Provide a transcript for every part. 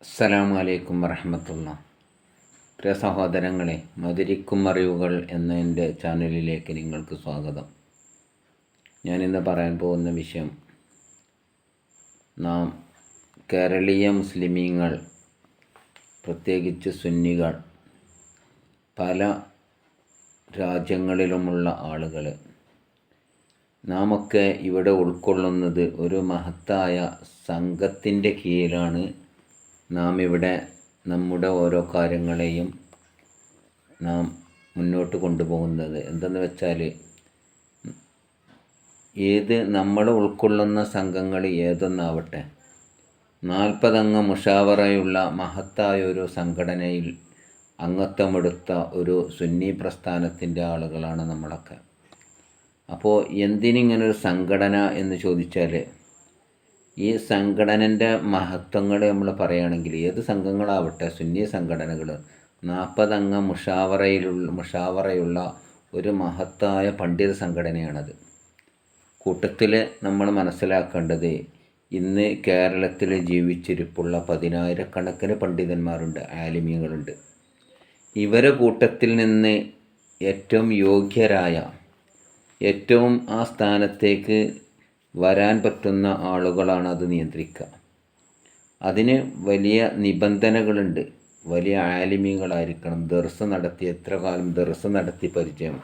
അസ്സലാമു അലൈക്കും വറഹ്മത്തുള്ളാഹി. പ്രിയ സഹോദരങ്ങളെ, മധുരിക്കും അറിവുകൾ എന്ന എൻ്റെ ചാനലിലേക്ക് നിങ്ങൾക്ക് സ്വാഗതം. ഞാനിന്ന് പറയാൻ പോകുന്ന വിഷയം, നാം കേരളീയ മുസ്ലിമീങ്ങൾ, പ്രത്യേകിച്ച് സുന്നികൾ, പല രാജ്യങ്ങളിലുമുള്ള ആളുകൾ, നാമൊക്കെ ഇവിടെ ഉൾക്കൊള്ളുന്നത് ഒരു മഹത്തായ സംഘത്തിൻ്റെ കീഴിലാണ്. നാം ഇവിടെ നമ്മുടെ ഓരോ കാര്യങ്ങളെയും നാം മുന്നോട്ട് കൊണ്ടുപോകുന്നത്. എന്തെന്ന് വെച്ചാൽ, നമ്മൾ ഉൾക്കൊള്ളുന്ന സംഘങ്ങൾ ഏതൊന്നാവട്ടെ, 40 അംഗ മുഷാവറയുള്ള മഹത്തായ ഒരു സംഘടനയിൽ അംഗത്വമെടുത്ത ഒരു സുന്നി പ്രസ്ഥാനത്തിൻ്റെ ആളുകളാണ് നമ്മളൊക്കെ. അപ്പോൾ എന്തിനിങ്ങനൊരു സംഘടന എന്ന് ചോദിച്ചാൽ, ഈ സംഘടനൻ്റെ മഹത്വങ്ങൾ നമ്മൾ പറയുകയാണെങ്കിൽ, ഏത് സംഘങ്ങളാവട്ടെ, സുന്നി സംഘടനകൾ 40 അംഗ മുഷാവറയുള്ള ഒരു മഹത്തായ പണ്ഡിത സംഘടനയാണത്. കൂട്ടത്തിൽ നമ്മൾ മനസ്സിലാക്കേണ്ടത്, ഇന്ന് കേരളത്തിൽ ജീവിച്ചിരിപ്പുള്ള 10,000-കണക്കിന് പണ്ഡിതന്മാരുണ്ട്, ആലിമീങ്ങളുണ്ട്. ഇവരെ കൂട്ടത്തിൽ നിന്ന് ഏറ്റവും യോഗ്യരായ, ഏറ്റവും ആ സ്ഥാനത്തേക്ക് വരാൻ പറ്റുന്ന ആളുകളാണ് അത് നിയന്ത്രിക്കുക. അതിന് വലിയ നിബന്ധനകളുണ്ട്. വലിയ ആലിമീങ്ങളായിരിക്കണം, ദർസ് നടത്തി, എത്ര കാലം ദർസ് നടത്തി പരിചയം,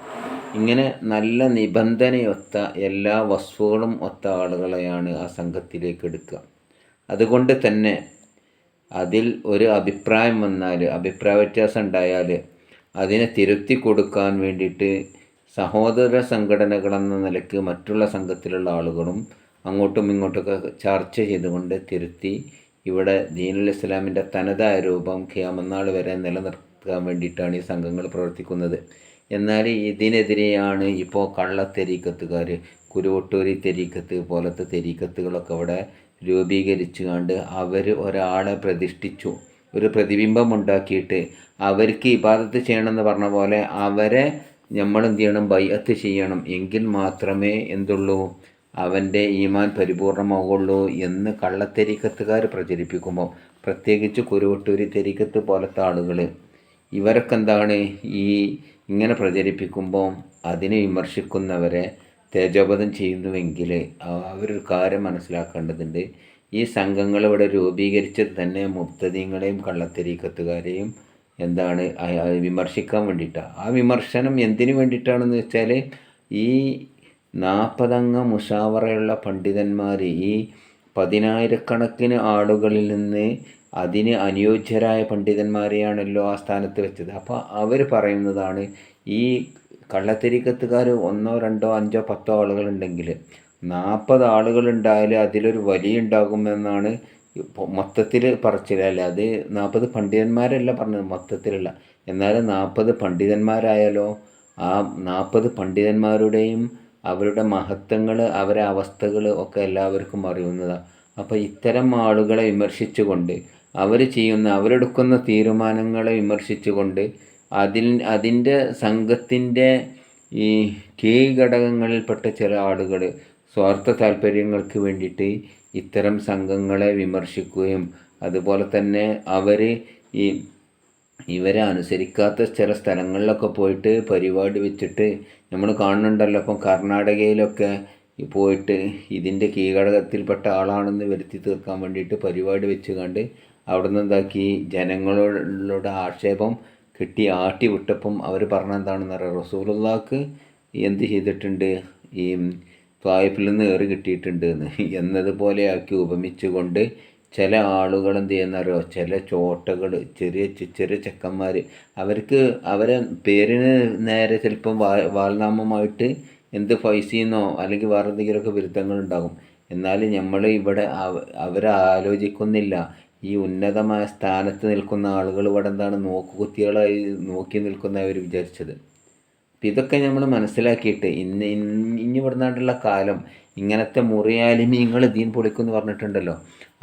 ഇങ്ങനെ നല്ല നിബന്ധനയൊത്ത എല്ലാ വസ്തുക്കളും ഒത്ത ആളുകളെയാണ് ആ സംഘത്തിലേക്ക് എടുക്കുക. അതുകൊണ്ട് തന്നെ അതിൽ ഒരു അഭിപ്രായം വന്നാൽ, അഭിപ്രായ വ്യത്യാസം ഉണ്ടായാൽ അതിനെ തിരുത്തി കൊടുക്കാൻ വേണ്ടിയിട്ട് സഹോദര സംഘടനകളെന്ന നിലയ്ക്ക് മറ്റുള്ള സംഘത്തിലുള്ള ആളുകളും അങ്ങോട്ടും ഇങ്ങോട്ടൊക്കെ ചർച്ച ചെയ്തുകൊണ്ട് തിരുത്തി ഇവിടെ ദീനുൽ ഇസ്ലാമിൻ്റെ തനതായ രൂപം ഖിയാമത്ത് നാൾ വരെ നിലനിർത്താൻ വേണ്ടിയിട്ടാണ് ഈ സംഘങ്ങൾ പ്രവർത്തിക്കുന്നത്. എന്നാൽ ഇതിനെതിരെയാണ് ഇപ്പോൾ കള്ളത്തെരീക്കത്തുകാർ, കുരുവട്ടൂരി തെരീക്കത്ത് പോലത്തെ തെരീക്കത്തുകളൊക്കെ ഇവിടെ രൂപീകരിച്ചു കണ്ട് അവർ ഒരാളെ പ്രതിഷ്ഠിച്ചു, ഒരു പ്രതിബിംബം ഉണ്ടാക്കിയിട്ട് അവർക്ക് ഇബാദത്ത് ചെയ്യണമെന്ന് പറഞ്ഞ പോലെ അവരെ നമ്മൾ എന്ത് ചെയ്യണം, ബൈഅത്ത് ചെയ്യണം, എങ്കിൽ മാത്രമേ എന്തുള്ളൂ, അവൻ്റെ ഈമാൻ പരിപൂർണമാവുള്ളൂ എന്ന് കള്ളത്തെരീക്കത്തുകാർ പ്രചരിപ്പിക്കുമ്പോൾ, പ്രത്യേകിച്ച് കുരുവട്ടൂരി തെരീക്കത്ത് പോലത്തെ ആളുകൾ, ഇവരൊക്കെ എന്താണ് ഇങ്ങനെ പ്രചരിപ്പിക്കുമ്പോൾ അതിനെ വിമർശിക്കുന്നവരെ തേജോവധം ചെയ്യുന്നുവെങ്കിൽ അവരൊരു കാര്യം മനസ്സിലാക്കേണ്ടതുണ്ട്. ഈ സംഘങ്ങൾ ഇവിടെ രൂപീകരിച്ചത് തന്നെ മുബ്തദീങ്ങളെയും കള്ളത്തെരീക്കത്തുകാരെയും വിമർശിക്കാൻ വേണ്ടിയിട്ടാണ്. ആ വിമർശനം എന്തിനു വേണ്ടിയിട്ടാണെന്ന് വെച്ചാൽ, ഈ 40 അംഗ മുഷാവറയുള്ള പണ്ഡിതന്മാർ ഈ 10,000-കണക്കിന് ആളുകളിൽ നിന്ന് അതിന് അനുയോജ്യരായ പണ്ഡിതന്മാരെയാണല്ലോ ആ സ്ഥാനത്ത് വെച്ചത്. അപ്പോൾ അവർ പറയുന്നതാണ്, ഈ കള്ളത്തെരീക്കത്തുകാർ 1, 2, 5, 10 ആളുകളുണ്ടെങ്കിൽ 40 ആളുകളുണ്ടായാൽ അതിലൊരു വലിയ ഉണ്ടാകുമെന്നാണ് മൊത്തത്തിൽ പറച്ചിലല്ല. അത് 40 പണ്ഡിതന്മാരല്ല പറഞ്ഞത്, മൊത്തത്തിലുള്ള. എന്നാൽ 40 പണ്ഡിതന്മാരായാലോ ആ 40 പണ്ഡിതന്മാരുടെയും അവരുടെ മഹത്വങ്ങൾ, അവരുടെ അവസ്ഥകൾ ഒക്കെ എല്ലാവർക്കും അറിയുന്നതാണ്. അപ്പോൾ ഇത്തരം ആളുകളെ വിമർശിച്ചുകൊണ്ട്, അവരെടുക്കുന്ന തീരുമാനങ്ങളെ വിമർശിച്ചുകൊണ്ട്, അതിൻ്റെ സംഘത്തിൻ്റെ ഈ കീഴ്ഘടകങ്ങളിൽപ്പെട്ട ചില ആളുകൾ സ്വാർത്ഥ താല്പര്യങ്ങൾക്ക് വേണ്ടിയിട്ട് ഇത്തരം സംഘങ്ങളെ വിമർശിക്കുകയും, അതുപോലെ തന്നെ ഇവരെ അനുസരിക്കാത്ത ചില സ്ഥലങ്ങളിലൊക്കെ പോയിട്ട് പരിപാടി വെച്ചിട്ട് നമ്മൾ കാണുന്നുണ്ടല്ലോ. അപ്പം കർണാടകയിലൊക്കെ പോയിട്ട് ഇതിൻ്റെ കീഴ്ഘടകത്തിൽപ്പെട്ട ആളാണെന്ന് വരുത്തി തീർക്കാൻ വേണ്ടിയിട്ട് പരിപാടി വെച്ച് കണ്ട് അവിടെ നിന്ന് എന്താക്കി, ജനങ്ങളുടെ ആക്ഷേപം കിട്ടി ആട്ടി വിട്ടപ്പം അവർ പറഞ്ഞെന്താണെന്ന് അറിയാം, റസൂലുള്ളാഹിക്ക് എന്ത് ചെയ്തിട്ടുണ്ട്, ഈ ത്വായിഫിൽ നിന്ന് ഏറി കിട്ടിയിട്ടുണ്ട് എന്നതുപോലെ ആക്കി ഉപമിച്ചുകൊണ്ട് ചില ആളുകൾ എന്ത് ചെയ്യുന്നറിയോ, ചില ചോട്ടകൾ, ചെറിയ ചെക്കന്മാർ, അവരെ പേരിന് നേരെ ചിലപ്പം വാൽനാമമായിട്ട് എന്ത് ഫൈസിന്നോ അല്ലെങ്കിൽ വേറെ എന്തെങ്കിലുമൊക്കെ ബിരുദങ്ങളുണ്ടാകും. എന്നാലും നമ്മൾ ഇവിടെ അവരെ ആലോചിക്കുന്നില്ല. ഈ ഉന്നതമായ സ്ഥാനത്ത് നിൽക്കുന്ന ആളുകൾ ഇവിടെ എന്താണ്, നോക്കുകുത്തികളായി നോക്കി നിൽക്കുന്നവർ വിചാരിച്ചത്. അപ്പം ഇതൊക്കെ നമ്മൾ മനസ്സിലാക്കിയിട്ട് ഇനി ഇവിടുന്നാണ്ടുള്ള കാലം ഇങ്ങനത്തെ മുറിയാലിമീങ്ങൾ ദീൻ പൊളിക്കുമെന്ന് പറഞ്ഞിട്ടുണ്ടല്ലോ,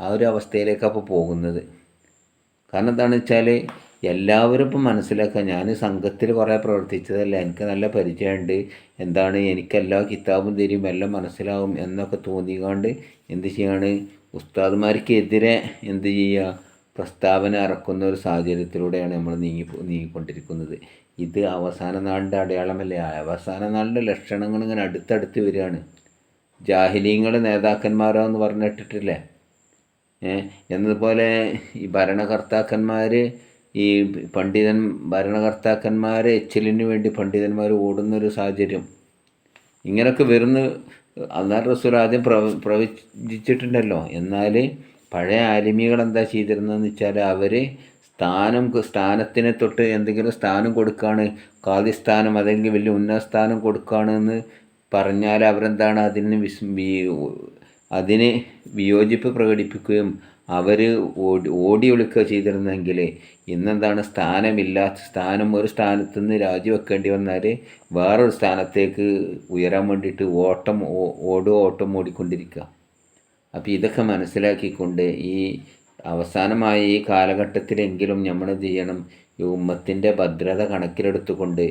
ആ ഒരു അവസ്ഥയിലേക്കാണ് അപ്പോൾ പോകുന്നത്. കാരണം എന്താണെന്ന് വെച്ചാൽ, എല്ലാവരും ഇപ്പം മനസ്സിലാക്കുക, ഞാൻ സംഘത്തിൽ കുറേ പ്രവർത്തിച്ചതല്ല, എനിക്ക് നല്ല പരിചയമുണ്ട്, എനിക്കെല്ലാ കിതാബും തരും, എല്ലാം മനസ്സിലാവും എന്നൊക്കെ തോന്നിക്കാണ്ട് എന്ത് ചെയ്യാണ്, ഉസ്താദുമാർക്കെതിരെ എന്ത് ചെയ്യുക, പ്രസ്താവന ഇറക്കുന്ന ഒരു സാഹചര്യത്തിലൂടെയാണ് നമ്മൾ നീങ്ങിക്കൊണ്ടിരിക്കുന്നത്. ഇത് അവസാന നാളിൻ്റെ അടയാളമല്ലേ? അവസാന നാളിൻ്റെ ലക്ഷണങ്ങൾ ഇങ്ങനെ അടുത്തടുത്ത് വരികയാണ്. ജാഹിലീങ്ങൾ നേതാക്കന്മാരാന്ന് പറഞ്ഞിട്ടിട്ടില്ലേ? എന്നതുപോലെ ഈ ഭരണകർത്താക്കന്മാർ, ഈ ഭരണകർത്താക്കന്മാർ എച്ചിലിന് വേണ്ടി പണ്ഡിതന്മാർ ഓടുന്നൊരു സാഹചര്യം ഇങ്ങനെയൊക്കെ വരുന്ന അല്ലാഹു റസൂൽ ആദ്യം പ്രവചിച്ചിട്ടുണ്ടല്ലോ. എന്നാൽ പഴയ ആലിമികൾ എന്താ ചെയ്തിരുന്നതെന്ന് വെച്ചാൽ അവർ സ്ഥാനത്തിനെ തൊട്ട് എന്തെങ്കിലും സ്ഥാനം കൊടുക്കുകയാണ്, ഖാദി സ്ഥാനം അല്ലെങ്കിൽ വലിയ ഉന്നത സ്ഥാനം കൊടുക്കുകയാണെന്ന് പറഞ്ഞാൽ അവരെന്താണ് അതിന് വിയോജിപ്പ് പ്രകടിപ്പിക്കുകയും അവർ ഓടി ഒളിക്കുക ചെയ്തിരുന്നെങ്കിൽ ഇന്നെന്താണ് സ്ഥാനം ഒരു സ്ഥാനത്ത് നിന്ന് രാജിവെക്കേണ്ടി വന്നാൽ വേറൊരു സ്ഥാനത്തേക്ക് ഉയരാൻ വേണ്ടിയിട്ട് ഓട്ടം ഓടിക്കൊണ്ടിരിക്കുക. അപ്പോൾ ഇതൊക്കെ മനസ്സിലാക്കിക്കൊണ്ട് ഈ അവസാനമായ ഈ കാലഘട്ടത്തിലെങ്കിലും നമ്മൾ എന്ത് ചെയ്യണം? ഈ ഉമ്മത്തിൻ്റെ ഭദ്രത കണക്കിലെടുത്തുകൊണ്ട്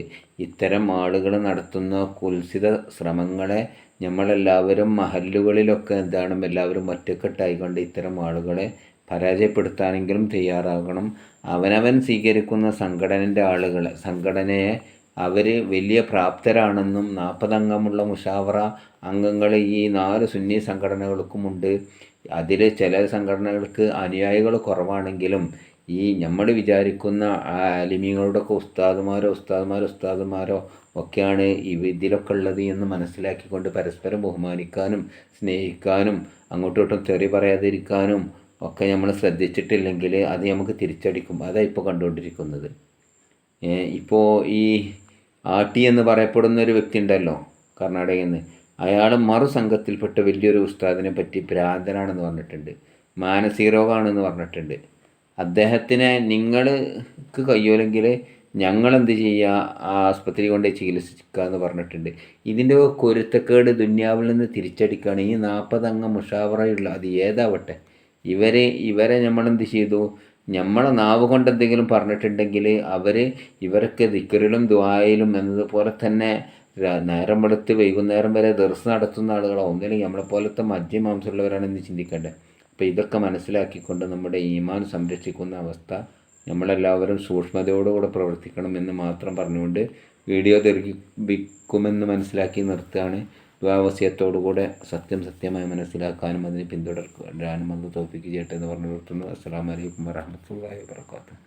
ഇത്തരം ആളുകൾ നടത്തുന്ന കുൽസിത ശ്രമങ്ങളെ നമ്മളെല്ലാവരും മഹല്ലുകളിലൊക്കെ എല്ലാവരും ഒറ്റക്കെട്ടായിക്കൊണ്ട് ഇത്തരം ആളുകളെ പരാജയപ്പെടുത്താനെങ്കിലും തയ്യാറാകണം. അവനവൻ സ്വീകരിക്കുന്ന സംഘടനയെ അവർ വലിയ പ്രാപ്തരാണെന്നും 40 അംഗമുള്ള മുഷാവറ അംഗങ്ങൾ ഈ 4 സുന്നി സംഘടനകൾക്കുമുണ്ട്. അതിൽ ചില സംഘടനകൾക്ക് അനുയായികൾ കുറവാണെങ്കിലും ഈ നമ്മൾ വിചാരിക്കുന്ന ആലിമീങ്ങളുടെയൊക്കെ ഉസ്താദുമാരോ ഒക്കെയാണ് ഇതിലൊക്കെ ഉള്ളത് എന്ന് മനസ്സിലാക്കിക്കൊണ്ട് പരസ്പരം ബഹുമാനിക്കാനും സ്നേഹിക്കാനും അങ്ങോട്ടും ഇങ്ങോട്ടും തെറി പറയാതിരിക്കാനും ഒക്കെ നമ്മൾ ശ്രദ്ധിച്ചിട്ടില്ലെങ്കിൽ അത് നമുക്ക് തിരിച്ചടിക്കും. അതാണ് ഇപ്പോൾ കണ്ടുകൊണ്ടിരിക്കുന്നത്. ഇപ്പോൾ ഈ ആട്ടി എന്ന് പറയപ്പെടുന്ന ഒരു വ്യക്തി ഉണ്ടല്ലോ കർണാടകയിൽ നിന്ന്, അയാൾ സംഘത്തിൽപ്പെട്ട വലിയൊരു ഉസ്താദിനെ പറ്റി ഭ്രാന്തനാണെന്ന് പറഞ്ഞിട്ടുണ്ട്, മാനസിക രോഗമാണെന്ന് പറഞ്ഞിട്ടുണ്ട്. അദ്ദേഹത്തിനെ നിങ്ങൾക്ക് കഴിയുമെങ്കിൽ ഞങ്ങളെന്ത് ചെയ്യുക, ആ ആസ്പത്രി കൊണ്ട് ചികിത്സിക്കുക എന്ന് പറഞ്ഞിട്ടുണ്ട്. ഇതിൻ്റെ കുരുത്തക്കേട് ദുന്യാവിൽ നിന്ന് തിരിച്ചടിക്കുകയാണ്. ഈ 40 അംഗം മുഷാവറയുള്ള അത് ഏതാവട്ടെ, ഇവരെ നമ്മളെന്ത് ചെയ്തു? നമ്മളെ നാവ് കൊണ്ട് എന്തെങ്കിലും പറഞ്ഞിട്ടുണ്ടെങ്കിൽ ഇവരൊക്കെ ദിക്റിലും ദുആയിലും എന്നതുപോലെ തന്നെ നേരം വെളുത്ത് വൈകുന്നേരം വരെ ദർസ് നടത്തുന്ന ആളുകളോ ഒന്നില്ലെങ്കിൽ നമ്മളെപ്പോലത്തെ മാംസമുള്ളവരാണെന്ന് ചിന്തിക്കേണ്ടത്. അപ്പോൾ ഇതൊക്കെ മനസ്സിലാക്കിക്കൊണ്ട് നമ്മുടെ ഈമാൻ സംരക്ഷിക്കുന്ന അവസ്ഥ നമ്മളെല്ലാവരും സൂക്ഷ്മതയോടുകൂടെ പ്രവർത്തിക്കണം എന്ന് മാത്രം പറഞ്ഞുകൊണ്ട് വീഡിയോ ദീർഘിപ്പിക്കുമെന്ന് മനസ്സിലാക്കി നിർത്തുകയാണ്. ദുആവസിയത്തോടുകൂടെ സത്യമായി മനസ്സിലാക്കാനും അതിനെ പിന്തുടരാനും അത് തൗഫീഖ് ചെയ്യട്ടെ എന്ന് പറഞ്ഞു നിർത്തുന്നു. അസ്സലാമു അലൈക്കും വറഹ്മത്തുള്ളാഹി വബറകാതുഹു.